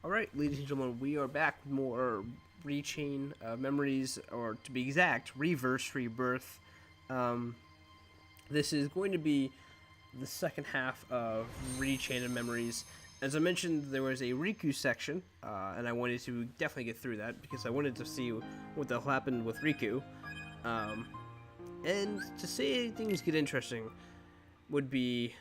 Alright, ladies and gentlemen, we are back with more Rechain Memories, or to be exact, Reverse Rebirth. Um, this is going to be the second half of Rechain of Memories. As I mentioned, there was a Riku section, and I wanted to definitely get through that because I wanted to see what the hell happened with Riku. And to say things get interesting would be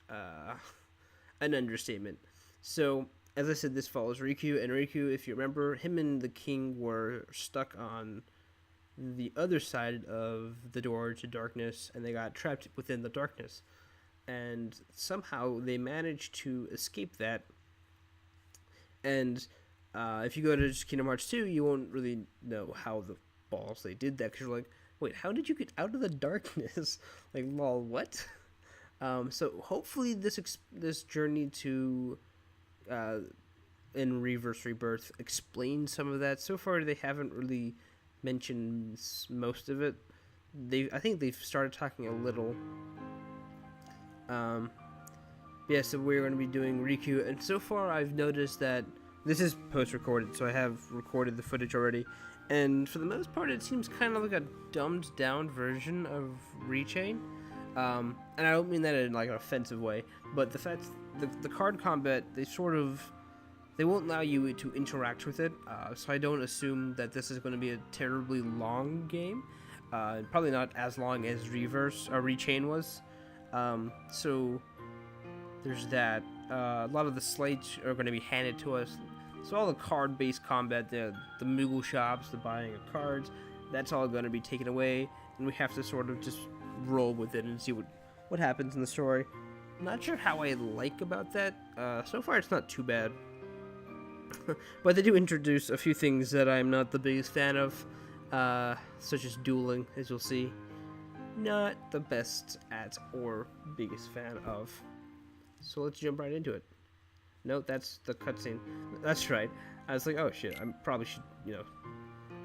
an understatement. So, as I said, this follows Riku, and Riku, if you remember, him and the king were stuck on the other side of the door to darkness, and they got trapped within the darkness. And somehow they managed to escape that. And if you go to Kingdom Hearts 2, you won't really know how the balls they did that, because you're like, wait, how did you get out of the darkness? Like, lol, what? So hopefully this journey to in Reverse Rebirth explain some of that. So far, they haven't really mentioned most of it. I think they've started talking a little. Yeah, so we're going to be doing Riku, and so far I've noticed that this is post-recorded, so I have recorded the footage already, and for the most part, it seems kind of like a dumbed-down version of Rechain. And I don't mean that in like an offensive way, but the fact the card combat, they won't allow you to interact with it, so I don't assume that this is going to be a terribly long game. Probably not as long as Rechain was. So there's that. A lot of the slates are going to be handed to us. So all the card-based combat, the Moogle shops, the buying of cards, that's all going to be taken away, and we have to sort of just roll with it and see what happens in the story. I'm not sure how I like about that. So far, it's not too bad. But they do introduce a few things that I'm not the biggest fan of, such as dueling, as you'll see. Not the best at or biggest fan of. So let's jump right into it. No, that's the cutscene. That's right. I was like, oh shit, I probably should,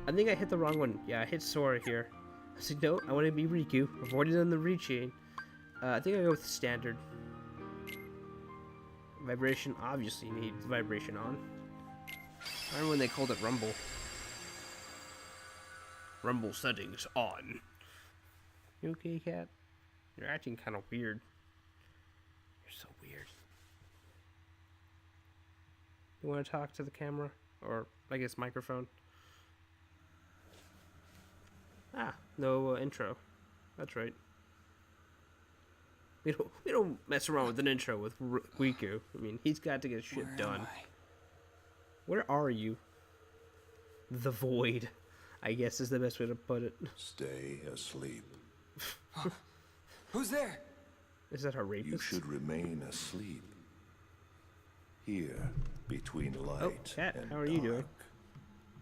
I think I hit the wrong one. Yeah, I hit Sora here. I said, no, I want to be Riku. I've already done the Rechain. I think I go with standard. Vibration, obviously needs vibration on. I remember when they called it Rumble. Rumble settings on. You okay, cat? You're acting kind of weird. You're so weird. You want to talk to the camera? Or, I guess, microphone? Ah, no intro. That's right. We don't mess around with an intro with Riku. I mean, he's got to get shit done. Where are you? The void, I guess, is the best way to put it. Stay asleep. Who's there? Is that a rapist? You should remain asleep. Here, between light Cat, and how are you doing?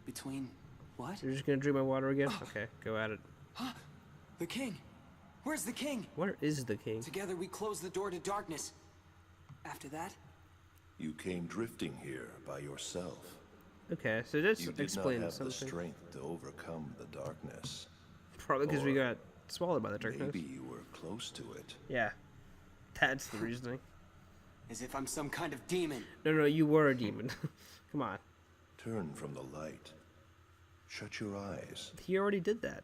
Between what? You're just gonna drink my water again? Okay, go at it. The king. Where's the king? Where is the king? Together we close the door to darkness. After that? You came drifting here by yourself. Okay, so this You did explains not have something. the strength to overcome the darkness. Probably because we Or got swallowed by the darkness. Maybe you were close to it. Yeah, that's the reasoning. As if I'm some kind of demon. No, you were a demon. Come on. Turn from the light. Shut your eyes. He already did that.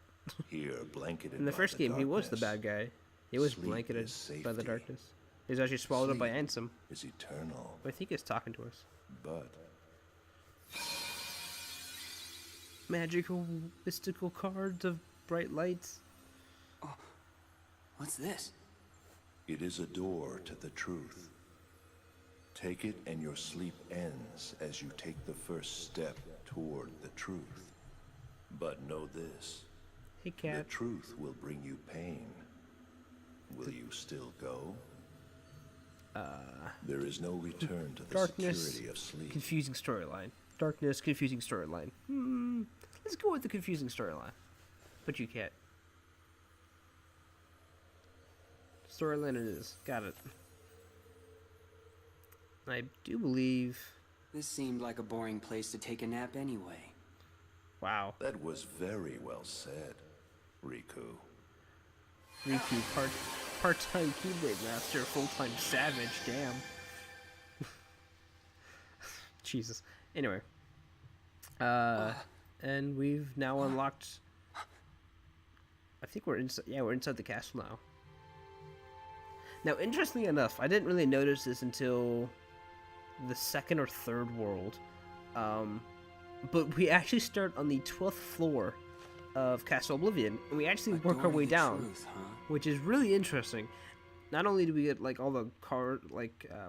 Here, blanketed In the by first game, he was the darkness, bad guy. He was Sleep blanketed is by the safety. darkness. He was actually swallowed up by Sleep Ansem. is eternal, I think he's talking to us. but Magical, mystical cards of bright lights. What's this? it is a door to the truth. Take it and your sleep ends as you take the first step toward the truth. But know this, Hey, the cat. truth will bring you pain. Will you still go? There is no return to the Darkness, security of sleep. confusing storyline. Darkness, confusing storyline. Let's go with the confusing storyline. But you can't. Storyline it is. Got it. I do believe... This seemed like a boring place to take a nap anyway. Wow. That was very well said, Riku. Riku, part-time Keyblade Master, full-time Savage, damn. Jesus. Anyway. And we've now unlocked... I think we're inside... Yeah, we're inside the castle now. Now, interestingly enough, I didn't really notice this until the second or third world. But we actually start on the 12th floor of Castle Oblivion, and we actually work our way down, which is really interesting. Not only do we get like all the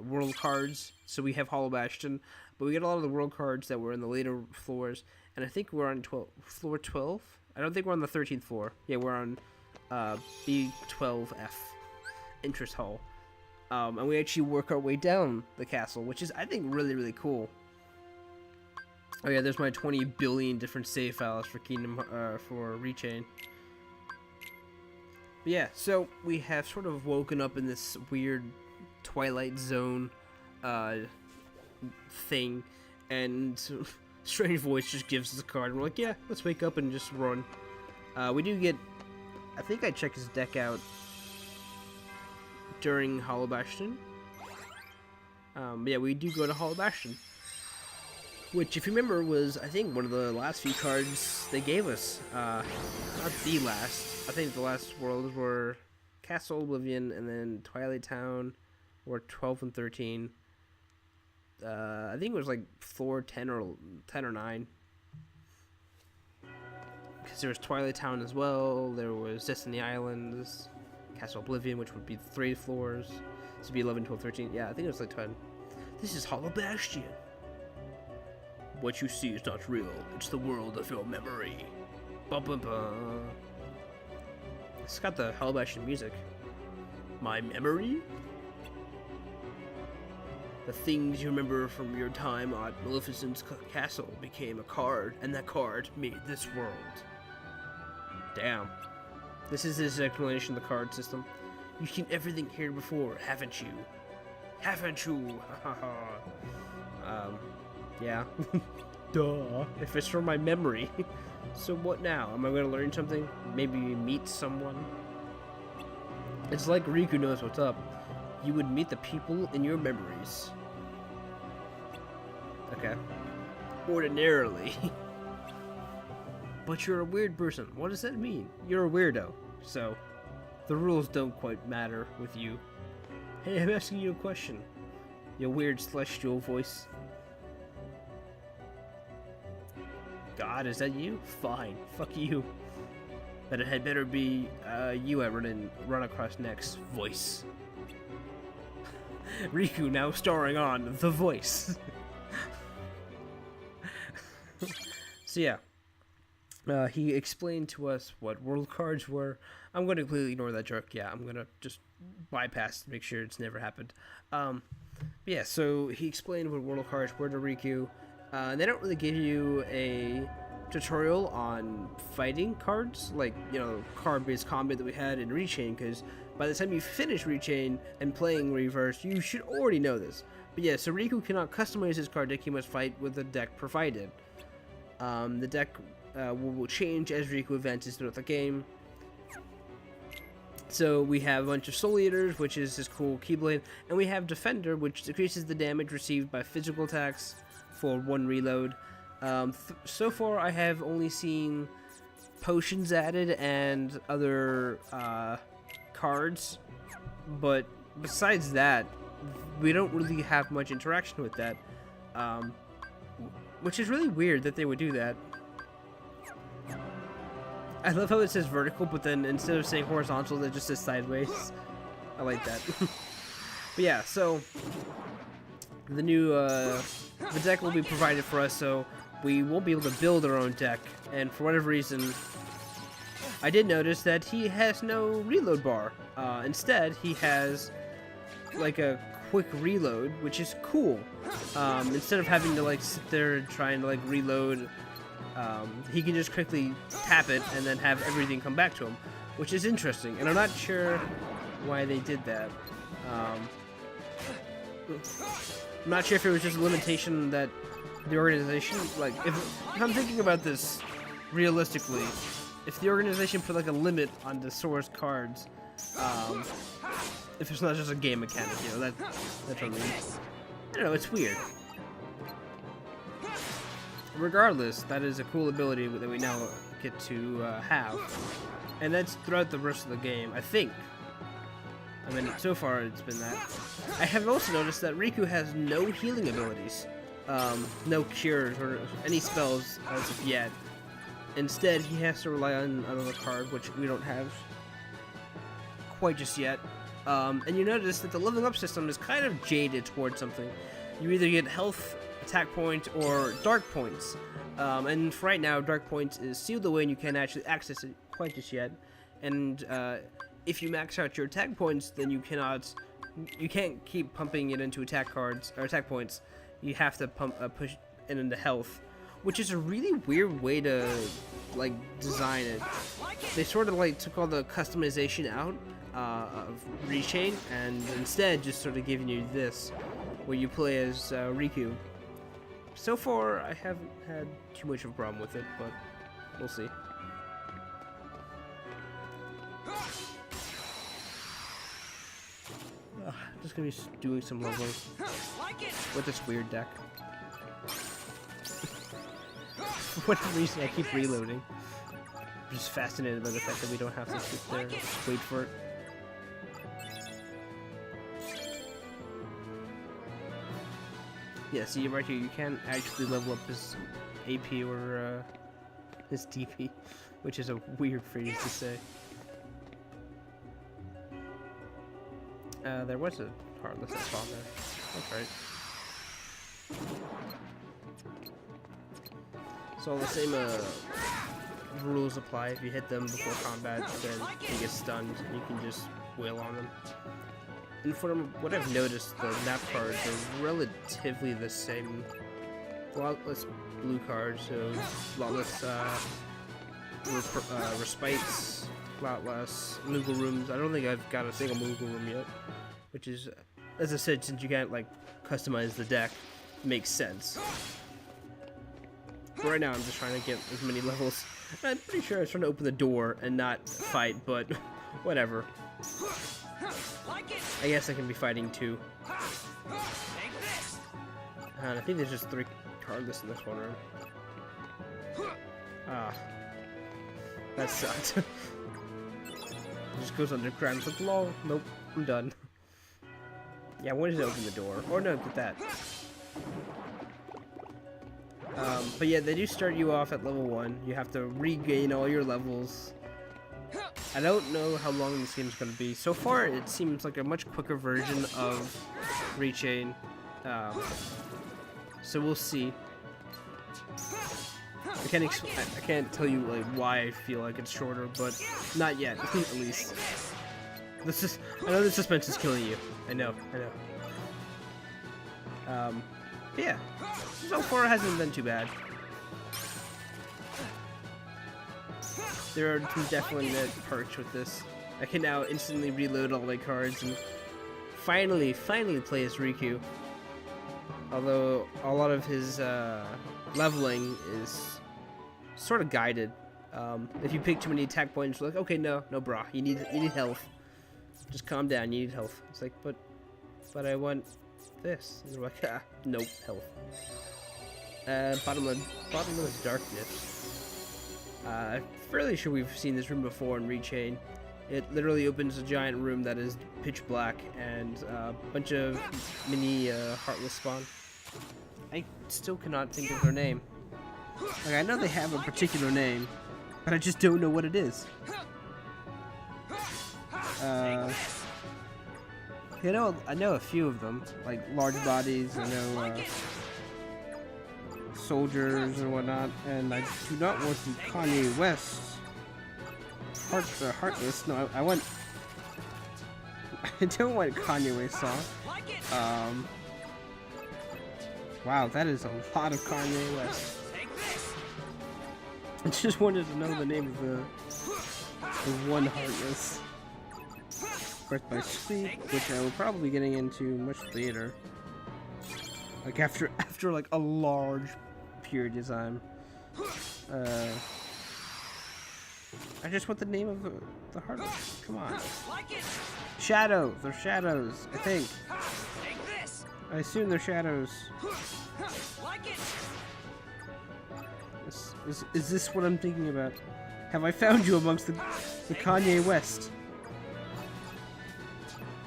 world cards, so we have Hollow Bastion, but we get a lot of the world cards that were in the later floors, and I think we're on floor 12. I don't think we're on the 13th floor. Yeah, we're on B12F, Interest Hall, and we actually work our way down the castle, which is I think really really cool. Oh yeah, there's my 20 billion different save files for for Rechain. But yeah, so we have sort of woken up in this weird Twilight Zone thing, and Strange Voice just gives us a card, and we're like, yeah, let's wake up and just run. We do get, I think I checked his deck out during Hollow Bastion. Yeah, we do go to Hollow Bastion. Which, if you remember, was, I think, one of the last few cards they gave us. Not the last. I think the last worlds were Castle Oblivion and then Twilight Town, or 12 and 13. I think it was like floor 10 or 9. Because there was Twilight Town as well. There was Destiny Islands, Castle Oblivion, which would be 3 floors. So it'd be 11, 12, 13. Yeah, I think it was like 10. This is Hollow Bastion. What you see is not real. It's the world of your memory. Bum, bum, bum. It's got the Hollow Bastion music. My memory? The things you remember from your time at Maleficent's castle became a card, and that card made this world. Damn. This is his explanation of the card system. You've seen everything here before, haven't you? Haven't you? Ha ha ha. Yeah. Duh. If it's from my memory. So what now? Am I going to learn something? Maybe meet someone? It's like Riku knows what's up. You would meet the people in your memories. Okay. Ordinarily. But you're a weird person. What does that mean? You're a weirdo. So, the rules don't quite matter with you. Hey, I'm asking you a question. You weird celestial voice. God, is that you? Fine. Fuck you. But it had better be you I run across next. Voice. Riku now starring on The Voice. So yeah. He explained to us what world cards were. I'm going to completely ignore that joke. Yeah, I'm going to just bypass to make sure it's never happened. Yeah, so he explained what world cards were to Riku. They don't really give you a tutorial on fighting cards, like, you know, card-based combat that we had in Rechain, because by the time you finish Rechain and playing Reverse, you should already know this. But yeah, so Riku cannot customize his card deck, he must fight with the deck provided. The deck will change as Riku advances throughout the game. So we have a bunch of Soul Eaters, which is this cool Keyblade, and we have Defender, which decreases the damage received by physical attacks for 1 reload. So far I have only seen potions added and other cards, but besides that, we don't really have much interaction with that, which is really weird that they would do that. I love how it says vertical, but then instead of saying horizontal, it just says sideways. I like that. But yeah, so the new the deck will be provided for us, so we won't be able to build our own deck. And for whatever reason, I did notice that he has no reload bar. Instead, he has like a quick reload, which is cool. Instead of having to like sit there and trying to like reload, he can just quickly tap it and then have everything come back to him, which is interesting. And I'm not sure why they did that. I'm not sure if it was just a limitation that the organization, like, if I'm thinking about this realistically, if the organization put like a limit on the source cards, if it's not just a game mechanic, you know, that's what I mean. I don't know, it's weird. regardless, that is a cool ability that we now get to have. And that's throughout the rest of the game, I think. I mean, so far it's been that. I have also noticed that Riku has no healing abilities. No cures or any spells as of yet. Instead, he has to rely on another card, which we don't have quite just yet. And you notice that the leveling up system is kind of jaded towards something. You either get health, attack points, or dark points. And for right now, dark points is sealed away and you can't actually access it quite just yet. And if you max out your attack points, then you can't keep pumping it into attack cards or attack points. You have to push it into health, which is a really weird way to like design it. They sort of like took all the customization out of Rechain and instead just sort of giving you this, where you play as Riku. So far, I haven't had too much of a problem with it, but we'll see. Just gonna be doing some leveling with this weird deck. For whatever reason, I keep reloading. I'm just fascinated by the fact that we don't have to sit there and wait for it. Yeah, see right here, you can't actually level up his AP or his DP, which is a weird phrase to say. There was a Heartless I saw there. That's right. So all the same rules apply. If you hit them before combat, then you get stunned and you can just wail on them. And from what I've noticed, the nap cards are relatively the same. A lot less blue cards, so a lot less respites, a lot less Moogle rooms. I don't think I've got a single Moogle room yet, which is, as I said, since you can't like customize the deck, makes sense. But right now I'm just trying to get as many levels. I'm pretty sure I was trying to open the door and not fight, but whatever. I guess I can be fighting too. And I think there's just 3 Heartless in this one room. Ah. That sucked. It just goes underground. It's like, lol, nope, I'm done. Yeah, I wanted to open the door. Or no, get that. But yeah, they do start you off at level 1. You have to regain all your levels. I don't know how long this game is going to be. So far, it seems like a much quicker version of Rechain. So we'll see. I can't tell you like why I feel like it's shorter, but not yet, at least. I know the suspense is killing you. I know. Yeah. So far, it hasn't been too bad. There are some definitely perks with this. I can now instantly reload all my cards and finally play as Riku. Although a lot of his leveling is sort of guided. If you pick too many attack points, you're like, okay, no, brah, you need health. Just calm down, you need health. It's like, but I want this. And you're like, ah, nope, health. Bottomless darkness. I'm fairly sure we've seen this room before in Rechain. It literally opens a giant room that is pitch black and a bunch of mini Heartless spawn. I still cannot think of their name. Like, I know they have a particular name, but I just don't know what it is. I know a few of them, like large bodies. I know soldiers and whatnot, and I do not want the Kanye West Heartless. No, I want. I don't want Kanye West song. Wow, that is a lot of Kanye West. I just wanted to know the name of the one Heartless. Birth by Sleep, which I will probably be getting into much later. Like after like a large period of time. I just want the name of the Heartless. Come on. Shadow. They're shadows, I think. I assume they're shadows. Is this what I'm thinking about? Have I found you amongst the Kanye West?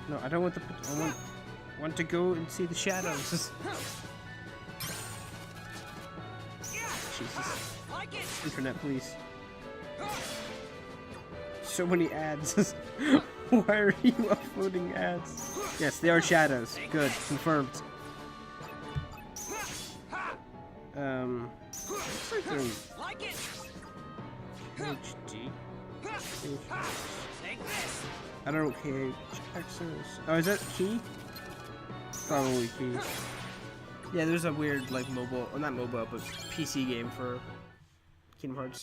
No, I don't want the. I want to go and see the shadows. Jesus. Internet, please. So many ads. Why are you uploading ads? Yes, they are shadows. Good, confirmed. Looks like they're in HD. I don't know. KHXs. Oh, is that key? Probably key. Yeah, there's a weird like mobile, well, not mobile, but PC game for Kingdom Hearts.